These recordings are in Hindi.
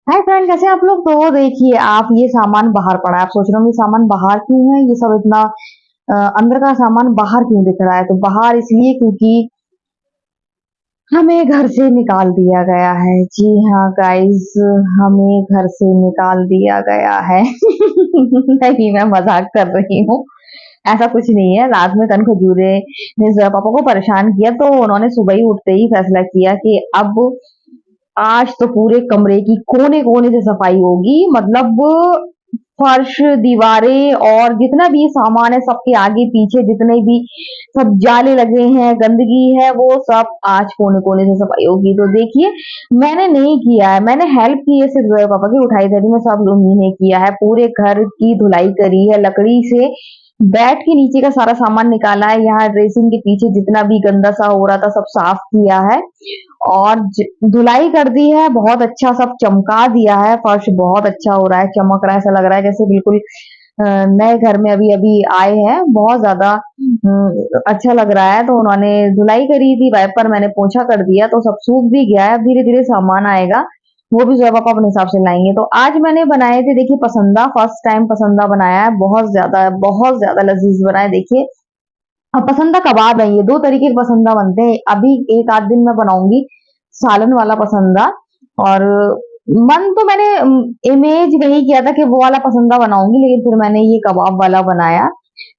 हाय फ्रेंड, कैसे हैं आप लोग। तो देखिए, आप ये सामान बाहर पड़ा है। आप सोच रहे होंगे सामान बाहर क्यों है, ये सब इतना अंदर का सामान बाहर क्यों दिख रहा है। तो बाहर इसलिए क्योंकि हमें घर से निकाल दिया गया है। जी हाँ गाइस, हमें घर से निकाल दिया गया है। नहीं, मैं मजाक कर रही हूँ। ऐसा कुछ नहीं है। रात में कन खजूरे ने जया पापा को परेशान किया, तो उन्होंने सुबह ही उठते ही फैसला किया कि अब आज तो पूरे कमरे की कोने कोने से सफाई होगी। मतलब फर्श, दीवारें और जितना भी सामान है, सबके आगे पीछे जितने भी सब जाले लगे हैं, गंदगी है, वो सब आज कोने कोने से सफाई होगी। तो देखिए, मैंने नहीं किया है, मैंने हेल्प की है सिर्फ जोया पापा की। उठाई धरी में सब उन्हीं ने किया है। पूरे घर की धुलाई करी है, लकड़ी से बेड के नीचे का सारा सामान निकाला है। यहाँ ड्रेसिंग के पीछे जितना भी गंदा सा हो रहा था सब साफ किया है और धुलाई कर दी है। बहुत अच्छा सब चमका दिया है। फर्श बहुत अच्छा हो रहा है, चमक रहा है। ऐसा लग रहा है जैसे बिल्कुल नए घर में अभी अभी आए हैं। बहुत ज्यादा अच्छा लग रहा है। तो उन्होंने धुलाई करी थी, वाइपर मैंने पोंछा कर दिया, तो सब सूख भी गया है। अब धीरे धीरे सामान आएगा, वो भी जोया पापा अपने हिसाब से लाएंगे। तो आज मैंने बनाए थे, देखिए, पसंदा। फर्स्ट टाइम पसंदा बनाया है। बहुत ज्यादा लजीज बना है। देखिए, पसंदा कबाब है। ये दो तरीके के पसंदा बनते हैं। अभी एक आध दिन मैं बनाऊंगी सालन वाला पसंदा। और मन तो मैंने इमेज वही किया था कि वो वाला पसंदा बनाऊंगी, लेकिन फिर मैंने ये कबाब वाला बनाया।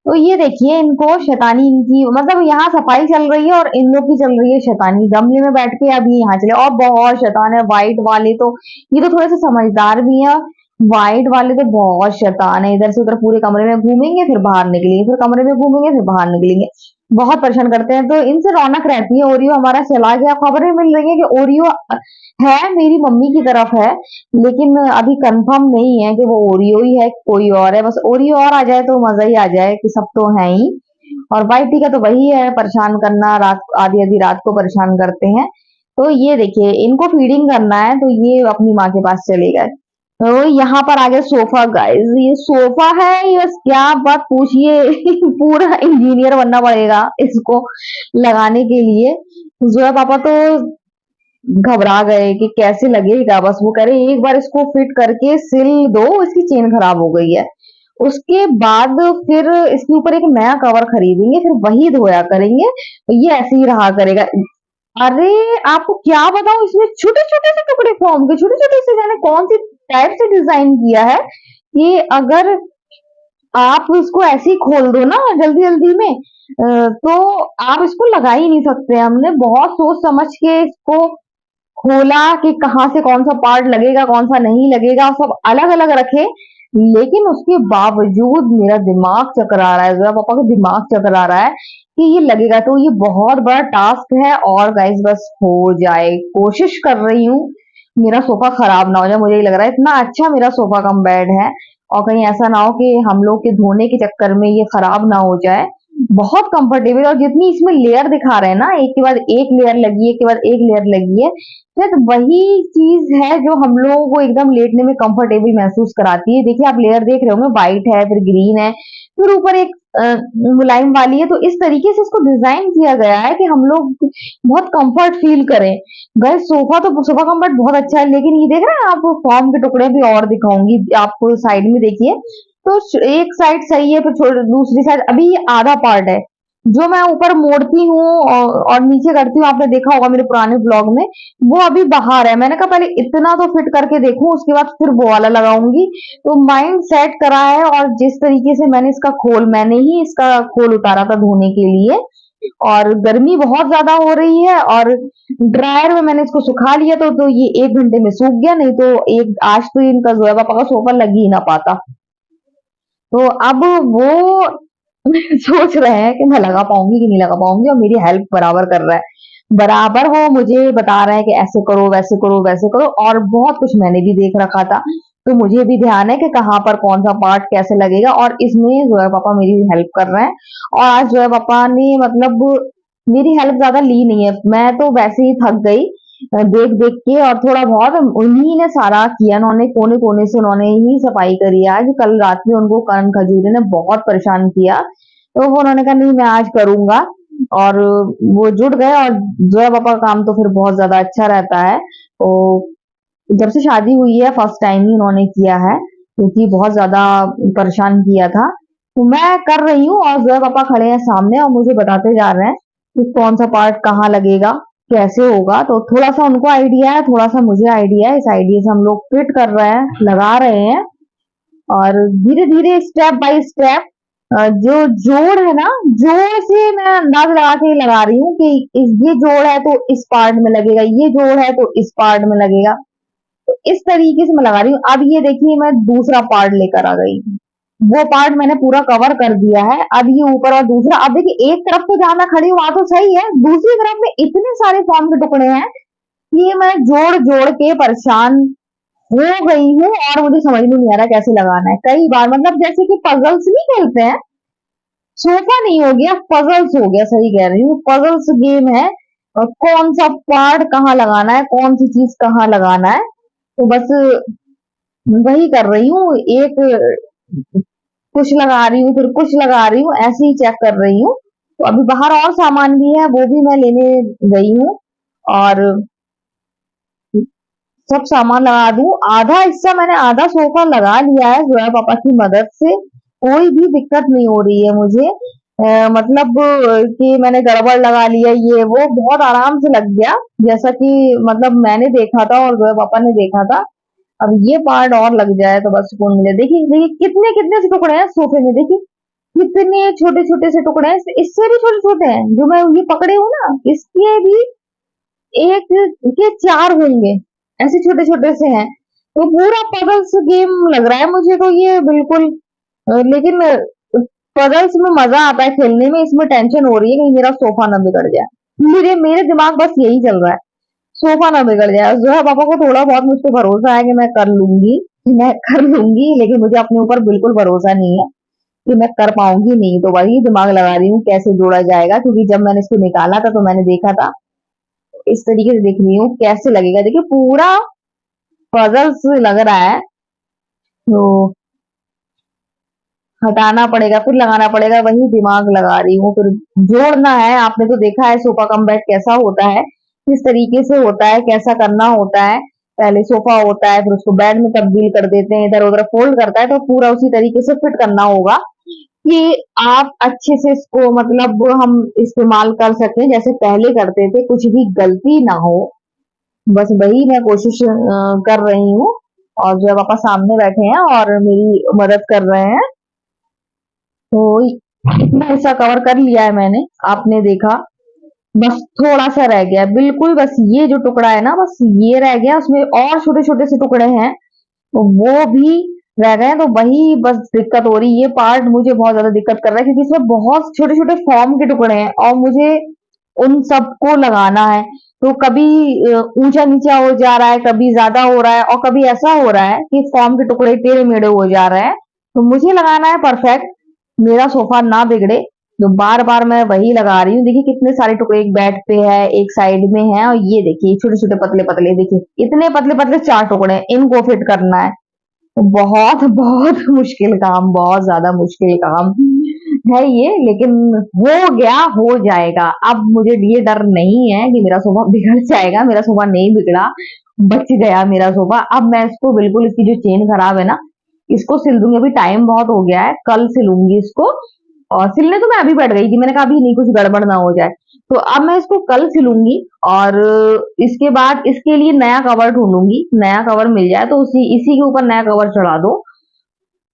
तो ये देखिए, इनको शैतानी इनकी, मतलब यहाँ सफाई चल रही है और इन लोग की चल रही है शैतानी। गमले में बैठ के अभी यहाँ चले, और बहुत शैतान है व्हाइट वाले तो। ये तो थोड़े से समझदार भी है। व्हाइट वाले तो बहुत शैतान है। इधर से उधर पूरे कमरे में घूमेंगे, फिर बाहर निकलेंगे, फिर कमरे में घूमेंगे, फिर बाहर निकलेंगे। बहुत परेशान करते हैं। तो इनसे रौनक रहती है। ओरियो हमारा चला गया। खबरें मिल रही है कि ओरियो है, मेरी मम्मी की तरफ है, लेकिन अभी कंफर्म नहीं है कि वो ओरियो ही है कोई और है। बस ओरियो और आ जाए तो मजा ही आ जाए कि सब तो है ही। और वाइटी का तो वही है, परेशान करना। रात आधी आधी रात को परेशान करते हैं। तो ये देखिए, इनको फीडिंग करना है तो ये अपनी माँ के पास चले गए। तो यहाँ पर आ गया सोफा गाइस। ये सोफा है, ये बस क्या बात पूछिए। पूरा इंजीनियर बनना पड़ेगा इसको लगाने के लिए। जो है पापा तो घबरा गए कि कैसे लगेगा। बस वो कह रहे एक बार इसको फिट करके सिल दो, इसकी चेन खराब हो गई है। उसके बाद फिर इसके ऊपर एक नया कवर खरीदेंगे, फिर वही धोया करेंगे, तो ये ऐसे ही रहा करेगा। अरे, आपको क्या बताऊं, इसमें छोटे छोटे से टुकड़े फॉर्म के, छोटे छोटे से, जाने कौन सी टाइप से डिजाइन किया है कि अगर आप इसको ऐसे ही खोल दो ना जल्दी जल्दी में, तो आप इसको लगा ही नहीं सकते। हमने बहुत सोच समझ के इसको खोला कि कहाँ से कौन सा पार्ट लगेगा, कौन सा नहीं लगेगा, सब अलग अलग रखे। लेकिन उसके बावजूद मेरा दिमाग चकरा रहा है, जरा पापा का दिमाग चकरा रहा है कि ये लगेगा। तो ये बहुत बड़ा टास्क है। और गाइस, बस हो जाए, कोशिश कर रही हूँ मेरा सोफा खराब ना हो जाए। मुझे ये लग रहा है इतना अच्छा मेरा सोफा कम बेड है, और कहीं ऐसा ना हो कि हम लोग के धोने के चक्कर में ये खराब ना हो जाए। बहुत कंफर्टेबल, और जितनी इसमें लेयर दिखा रहे हैं ना, एक के बाद एक लेयर लगी है, एक के बाद एक लेयर लगी है, शायद वही चीज है जो हम लोगों को एकदम लेटने में कंफर्टेबल महसूस कराती है। देखिए, आप लेयर देख रहे होंगे, व्हाइट है, फिर ग्रीन है, फिर ऊपर एक मुलायम वाली है। तो इस तरीके से इसको डिजाइन किया गया है कि हम लोग बहुत कंफर्ट फील करें। गैस, सोफा कंफर्ट बहुत अच्छा है, लेकिन ये देख रहे हैं आप, फॉर्म के टुकड़े भी और दिखाऊंगी आपको, साइड में देखिए। तो एक साइड सही है, फिर दूसरी साइड अभी ये आधा पार्ट है। जो मैं ऊपर मोड़ती हूँ और नीचे करती हूँ, आपने देखा होगा मेरे पुराने ब्लॉग में, वो अभी बाहर है। मैंने कहा पहले इतना तो फिट करके देखूं, उसके बाद फिर वो वाला लगाऊंगी। तो माइंड सेट करा है। और जिस तरीके से मैंने ही इसका खोल उतारा था धोने के लिए। और गर्मी बहुत ज्यादा हो रही है, और ड्रायर में मैंने इसको सुखा लिया, तो ये 1 घंटे में सूख गया। नहीं तो एक आज तो इनका जोया पापा का सोफा लग ही ना पाता। तो अब वो सोच रहे हैं कि मैं लगा पाऊंगी कि नहीं लगा पाऊंगी, और मेरी हेल्प बराबर कर रहा है। बराबर वो मुझे बता रहे हैं कि ऐसे करो, वैसे करो, वैसे करो। और बहुत कुछ मैंने भी देख रखा था, तो मुझे भी ध्यान है कि कहाँ पर कौन सा पार्ट कैसे लगेगा। और इसमें जोया पापा मेरी हेल्प कर रहे हैं। और आज जोया पापा ने, मतलब, मेरी हेल्प ज्यादा ली नहीं है। मैं तो वैसे ही थक गई देख देख के, और थोड़ा बहुत उन्हीं ने सारा किया। उन्होंने कोने कोने से उन्होंने ही सफाई करी आज। कल रात में उनको करण खजूरे ने बहुत परेशान किया, तो वो उन्होंने कहा नहीं, मैं आज करूंगा। और वो जुट गए। और जोया पापा का काम तो फिर बहुत ज्यादा अच्छा रहता है। तो जब से शादी हुई है फर्स्ट टाइम ही उन्होंने किया है, क्योंकि बहुत ज्यादा परेशान किया था। तो मैं कर रही हूँ और जोया पापा खड़े हैं सामने और मुझे बताते जा रहे हैं कि कौन सा पार्ट कहाँ लगेगा, कैसे होगा। तो थोड़ा सा उनको आइडिया है, थोड़ा सा मुझे आइडिया है। इस आइडिया से हम लोग फिट कर रहे हैं, लगा रहे हैं, और धीरे धीरे स्टेप बाय स्टेप जो जोड़ है ना, जोड़ से मैं अंदाज लगा के लगा रही हूँ कि ये जोड़ है तो इस पार्ट में लगेगा, ये जोड़ है तो इस पार्ट में लगेगा। तो इस तरीके से मैं लगा रही हूँ। अब ये देखिए मैं दूसरा पार्ट लेकर आ गई, वो पार्ट मैंने पूरा कवर कर दिया है। अब ये ऊपर और दूसरा, अब देखिए एक तरफ तो जहां मैं खड़ी हूँ वहां तो सही है, दूसरी तरफ में इतने सारे फॉर्म के टुकड़े हैं कि ये मैं जोड़ जोड़ के परेशान हो गई हूँ और मुझे समझ में नहीं आ रहा कैसे लगाना है। कई बार मतलब जैसे कि पजल्स नहीं खेलते हैं, सोफा नहीं हो गया, पजल्स हो गया, सही कह रही हूँ, पजल्स गेम है। और कौन सा पार्ट कहाँ लगाना है, कौन सी चीज कहाँ लगाना है, तो बस वही कर रही हूँ। एक कुछ लगा रही हूँ, फिर कुछ लगा रही हूँ, ऐसे ही चेक कर रही हूँ। तो अभी बाहर और सामान भी है, वो भी मैं लेने गई हूँ और सब सामान लगा दूं। आधा हिस्सा मैंने, आधा सोफा लगा लिया है जोया पापा की मदद से, कोई भी दिक्कत नहीं हो रही है मुझे। मतलब कि मैंने गड़बड़ लगा लिया, ये वो बहुत आराम से लग गया, जैसा कि मतलब मैंने देखा था और जोया पापा ने देखा था। अब ये पार्ट और लग जाए तो बस सुकून मिले। देखिए देखिए कितने कितने से टुकड़े हैं सोफे में, देखिए कितने छोटे छोटे से टुकड़े हैं, इससे भी छोटे छोटे हैं जो मैं ये पकड़े हूँ ना, इसके भी एक के चार होंगे, ऐसे छोटे छोटे से हैं। तो पूरा पजल्स गेम लग रहा है मुझे तो ये बिल्कुल। लेकिन पजल्स में मजा आता है खेलने में, इसमें टेंशन हो रही है कहीं मेरा सोफा ना बिगड़ जाए। मेरे मेरे दिमाग बस यही चल रहा है, सोफा ना बिगड़ जाए। जो है पापा को थोड़ा बहुत मुझ पर भरोसा है कि मैं कर लूंगी, मैं कर लूंगी, लेकिन मुझे अपने ऊपर बिल्कुल भरोसा नहीं है कि मैं कर पाऊंगी नहीं। तो वही दिमाग लगा रही हूँ कैसे जोड़ा जाएगा, क्योंकि जब मैंने इसको निकाला था तो मैंने देखा था। इस तरीके से देख रही हूँ कैसे लगेगा। देखिए पूरा पजल्स लग रहा है, तो हटाना पड़ेगा फिर लगाना पड़ेगा, वही दिमाग लगा रही हूँ। फिर जोड़ना है, आपने तो देखा है सोफा कम बेड कैसा होता है, किस तरीके से होता है, कैसा करना होता है। पहले सोफा होता है, फिर उसको बेड में तब्दील कर देते हैं, इधर उधर फोल्ड करता है, तो पूरा उसी तरीके से फिट करना होगा कि आप अच्छे से इसको मतलब हम इस्तेमाल कर सकें जैसे पहले करते थे, कुछ भी गलती ना हो। बस वही मैं कोशिश कर रही हूँ। और जो है पापा सामने बैठे हैं और मेरी मदद कर रहे हैं। तो इतना हिस्सा कवर कर लिया है मैंने, आपने देखा, बस थोड़ा सा रह गया है, बिल्कुल बस ये जो टुकड़ा है ना, बस ये रह गया। उसमें और छोटे छोटे से टुकड़े हैं, तो वो भी रह गए हैं। तो वही बस दिक्कत हो रही है, ये पार्ट मुझे बहुत ज्यादा दिक्कत कर रहा है, क्योंकि इसमें बहुत छोटे छोटे फॉर्म के टुकड़े हैं और मुझे उन सबको लगाना है। तो कभी ऊंचा नीचा हो जा रहा है, कभी ज्यादा हो रहा है, और कभी ऐसा हो रहा है कि फॉर्म के टुकड़े टेढ़े मेढ़े हो जा रहे हैं। तो मुझे लगाना है परफेक्ट, मेरा सोफा ना बिगड़े। तो बार बार मैं वही लगा रही हूँ। देखिए कितने सारे टुकड़े, एक बेड पे है, एक साइड में है, और ये देखिए छोटे छोटे पतले पतले, देखिए इतने पतले पतले चार टुकड़े हैं, इनको फिट करना है। बहुत बहुत मुश्किल काम, बहुत ज्यादा मुश्किल काम है ये, लेकिन हो गया, हो जाएगा। अब मुझे ये डर नहीं है कि मेरा सोफा बिगड़ जाएगा, मेरा सोफा नहीं बिगड़ा, बच गया मेरा सोफा। अब मैं इसको बिल्कुल, इसकी जो चेन खराब है ना, इसको सिल दूंगी। अभी टाइम बहुत हो गया है, कल सिलूंगी इसको। और सिलने तो मैं अभी बैठ गई थी, मैंने कहा अभी नहीं, कुछ गड़बड़ ना हो जाए। तो अब मैं इसको कल सिलूंगी और इसके बाद इसके लिए नया कवर ढूंढूंगी, नया कवर मिल जाए तो उसी इसी के ऊपर नया कवर चढ़ा दो।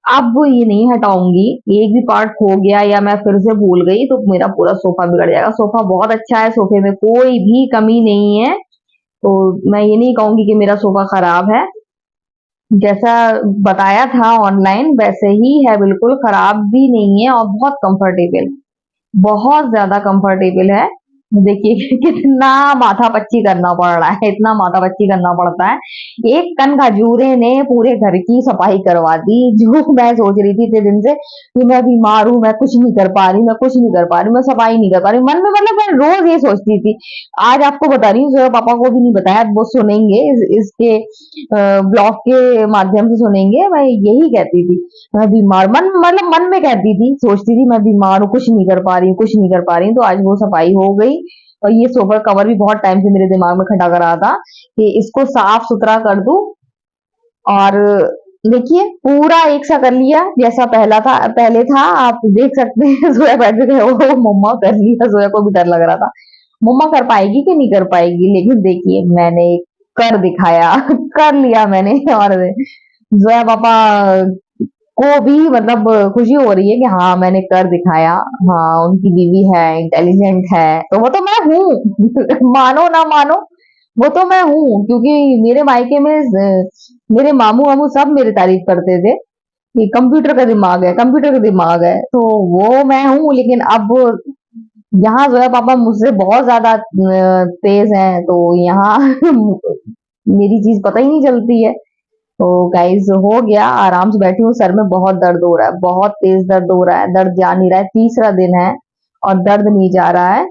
अब ये नहीं हटाऊंगी, एक भी पार्ट खो गया या मैं फिर से भूल गई तो मेरा पूरा सोफा बिगड़ जाएगा। सोफा बहुत अच्छा है, सोफे में कोई भी कमी नहीं है। तो मैं ये नहीं कहूंगी कि मेरा सोफा खराब है, जैसा बताया था ऑनलाइन वैसे ही है, बिल्कुल खराब भी नहीं है और बहुत कंफर्टेबल, बहुत ज्यादा कंफर्टेबल है। देखिए कितना माथा पच्ची करना पड़ रहा है, इतना माथा पच्ची करना पड़ता है। एक कन खजूरे ने पूरे घर की सफाई करवा दी। जो मैं सोच रही थी इतने दिन से कि मैं बीमार हूँ, मैं कुछ नहीं कर पा रही, मैं कुछ नहीं कर पा रही, मैं सफाई नहीं कर पा रही, मन में मतलब मैं रोज ये सोचती थी। आज आपको बता रही हूँ, जो पापा को भी नहीं बताया, वो सुनेंगे इसके ब्लॉग के माध्यम से सुनेंगे। मैं यही कहती थी, मैं बीमार, मन मतलब मन में कहती थी, सोचती थी मैं बीमार हूँ, कुछ नहीं कर पा रही हूँ, कुछ नहीं कर पा रही हूँ। तो आज वो सफाई हो गई और ये सोफा कवर भी बहुत टाइम से मेरे दिमाग में खटा कर रहा था कि इसको साफ सुथरा कर दूं। और देखिए पूरा एक सा कर लिया जैसा पहले था, आप देख सकते हैं। जोया बैठ के गए, ओ मम्मा कर लिया। जोया को भी डर लग रहा था मम्मा कर पाएगी कि नहीं कर पाएगी, लेकिन देखिए मैंने कर दिखाया। कर लिया मैंने। और जोया पापा को भी मतलब खुशी हो रही है कि हाँ मैंने कर दिखाया। हाँ उनकी बीवी है, इंटेलिजेंट है, तो वो तो मैं हूँ। मानो ना मानो, वो तो मैं हूँ, क्योंकि मेरे मायके में मेरे मामू वामू सब मेरी तारीफ करते थे कि कंप्यूटर का दिमाग है, कंप्यूटर का दिमाग है। तो वो मैं हूँ, लेकिन अब यहाँ जो है पापा मुझसे बहुत ज्यादा तेज हैं, तो यहाँ मेरी चीज पता ही नहीं चलती है। तो गाइस हो गया, आराम से बैठी हूँ। सर में बहुत दर्द हो रहा है, बहुत तेज दर्द हो रहा है, दर्द जा नहीं रहा है। तीसरा दिन है और दर्द नहीं जा रहा है।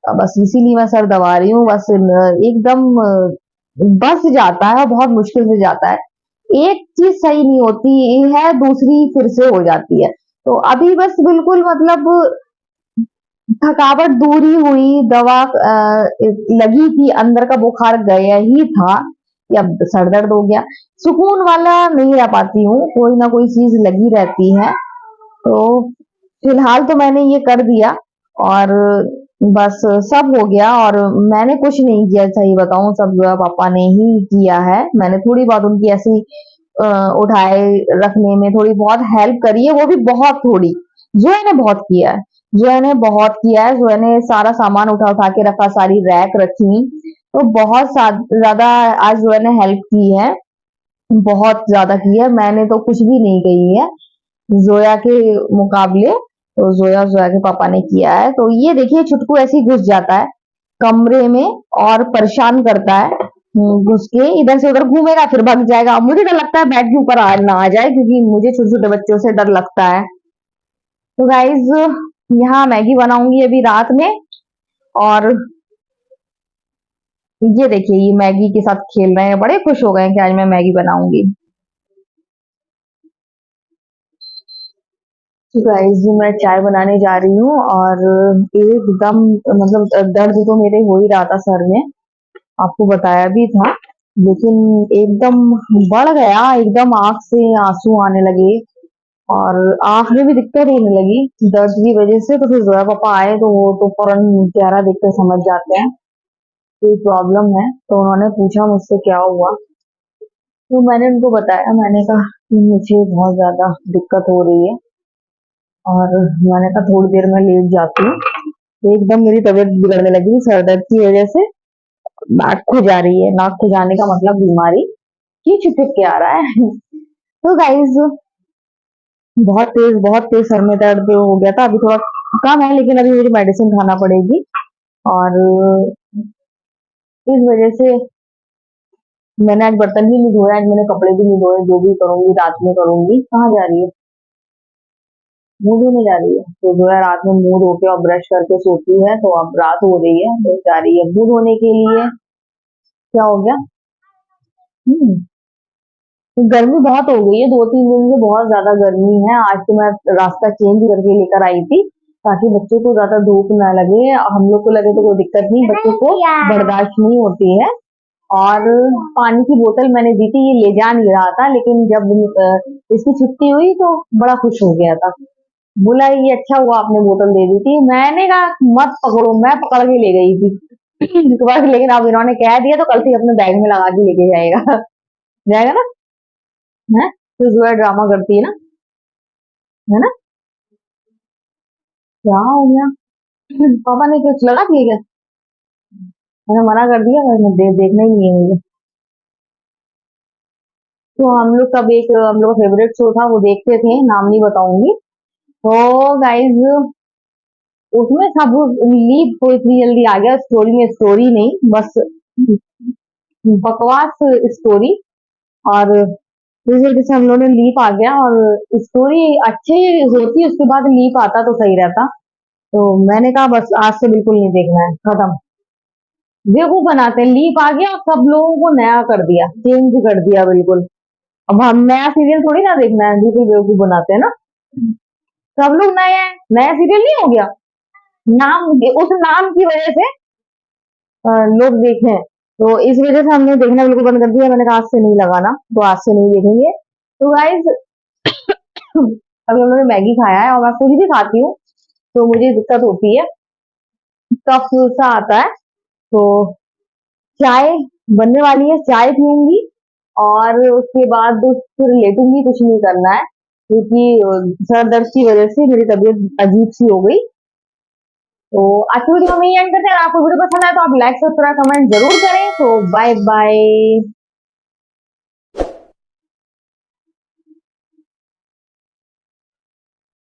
बस इसीलिए मैं सर दबा रही हूँ। बस एकदम बस जाता है, बहुत मुश्किल से जाता है। एक चीज सही नहीं होती है, दूसरी फिर से हो जाती है। तो अभी बस बिल्कुल मतलब थकावट दूर ही हुई, दवा लगी थी, अंदर का बुखार गया ही था, या सर दर्द हो गया। सुकून वाला नहीं रह पाती हूँ, कोई ना कोई चीज लगी रहती है। तो फिलहाल तो मैंने ये कर दिया और बस सब हो गया। और मैंने कुछ नहीं किया, सही बताऊं, सब पापा ने ही किया है। मैंने थोड़ी बहुत उनकी ऐसी अ, उठाए रखने में थोड़ी बहुत हेल्प करी है, वो भी बहुत थोड़ी। जोया ने बहुत किया है, जोया ने बहुत किया है। जोया ने सारा सामान उठा उठा के रखा, सारी रैक रखी, तो बहुत ज्यादा आज जोया ने हेल्प की है, बहुत ज्यादा की है। मैंने तो कुछ भी नहीं कही है जोया के मुकाबले, तो जोया जोया के पापा ने किया है। तो ये देखिए छुटकू ऐसे ही घुस जाता है कमरे में और परेशान करता है। घुस के इधर से उधर घूमेगा, फिर भाग जाएगा। मुझे डर लगता है बेड के ऊपर ना आ जाए, क्योंकि मुझे छोटे छोटे बच्चों से डर लगता है। तो गाइज यहाँ मैगी बनाऊंगी अभी रात में। और ये देखिए ये मैगी के साथ खेल रहे हैं, बड़े खुश हो गए हैं कि आज मैं मैगी बनाऊंगी। तो गाइस मैं चाय बनाने जा रही हूँ और एकदम मतलब दर्द तो मेरे हो ही रहा था सर में, आपको बताया भी था, लेकिन एकदम बढ़ गया, एकदम आंख से आंसू आने लगे और आंख में भी दिक्कत होने लगी दर्द की वजह से। तो फिर जोया पापा आए तो वो तो फौरन चेहरा देख कर समझ जाते हैं कोई प्रॉब्लम है। तो उन्होंने पूछा मुझसे क्या हुआ, तो मैंने उनको बताया, मैंने कहा कि मुझे बहुत ज्यादा दिक्कत हो रही है और मैंने कहा थोड़ी देर में लेट जाती हूँ। तो एकदम मेरी तबीयत बिगड़ने लगी सर दर्द की वजह से। नाक खुजा रही है, नाक खुजाने का मतलब बीमारी की छिटक के आ रहा है। तो गाइज बहुत तेज सर में दर्द हो गया था, अभी थोड़ा कम है, लेकिन अभी मुझे मेडिसिन खाना पड़ेगी। और इस वजह से मैंने आज बर्तन भी नहीं धोए, आज मैंने कपड़े भी नहीं धोए। जो भी करूंगी रात में करूंगी। कहाँ जा रही है? मुंह धोने जा रही है। तो जो है रात में मुंह धो के और ब्रश करके सोती है, तो अब रात हो रही है तो जा रही है मुंह धोने के लिए। क्या हो गया? हम्म। तो गर्मी बहुत हो गई है, 2-3 दिन से बहुत ज्यादा गर्मी है। आज तो मैं रास्ता चेंज करके लेकर आई थी ताकि बच्चों को ज्यादा धूप ना लगे, हम लोग को लगे तो कोई दिक्कत नहीं, बच्चों को बर्दाश्त नहीं होती है। और पानी की बोतल मैंने दी थी, ये ले जा नहीं रहा था, लेकिन जब इसकी छुट्टी हुई तो बड़ा खुश हो गया था। बोला ये अच्छा हुआ आपने बोतल दे दी थी। मैंने कहा मत पकड़ो, मैं पकड़ के ले गई थी। बस लेकिन अब इन्होंने कह दिया तो कल से अपने बैग में लगा के लेके जाएगा। जाएगा ना? है तो जो है ड्रामा करती है ना, है ना? क्या हो गया? पापा ने कुछ लगा दिया क्या? मैंने मना कर दिया, मैंने देखना ही नहीं है मुझे। तो हम लोग का फेवरेट शो था, वो देखते थे, नाम नहीं बताऊंगी। तो गाइज उसमें सब लीप को इतनी जल्दी आ गया स्टोरी में, स्टोरी नहीं बस बकवास स्टोरी। और इस वजह से हम लोगों ने लीप आ गया, और स्टोरी अच्छी होती उसके बाद लीप आता तो सही रहता। तो मैंने कहा बस आज से बिल्कुल नहीं देखना है, खत्म। बेवकूफ बनाते हैं, लीप आ गया और सब लोगों को नया कर दिया, चेंज कर दिया बिल्कुल। अब हम नया सीरियल थोड़ी ना देखना है, बिल्कुल बेवकूफ बनाते हैं ना। सब लोग नए हैं, नया सीरियल नहीं हो गया। नाम, उस नाम की वजह से लोग देखें, तो इस वजह से हमने देखना बिल्कुल बंद कर दिया। मैंने कहा आज से नहीं लगाना, तो आज से नहीं देखेंगे। तो गाइज अभी हम लोगों ने मैगी खाया है, और मैं कुछ भी खाती हूँ तो मुझे दिक्कत होती है, कफ सा आता है। तो चाय बनने वाली है, चाय पीऊंगी और उसके बाद फिर लेटूंगी, कुछ नहीं करना है क्योंकि सर दर्द की वजह से मेरी तबीयत अजीब सी हो गई। तो आज की वीडियो में यही एंड करते हैं। अगर आपको वीडियो पसंद आए तो आप लाइक सब्सक्राइब कमेंट जरूर करें। तो बाय बाय।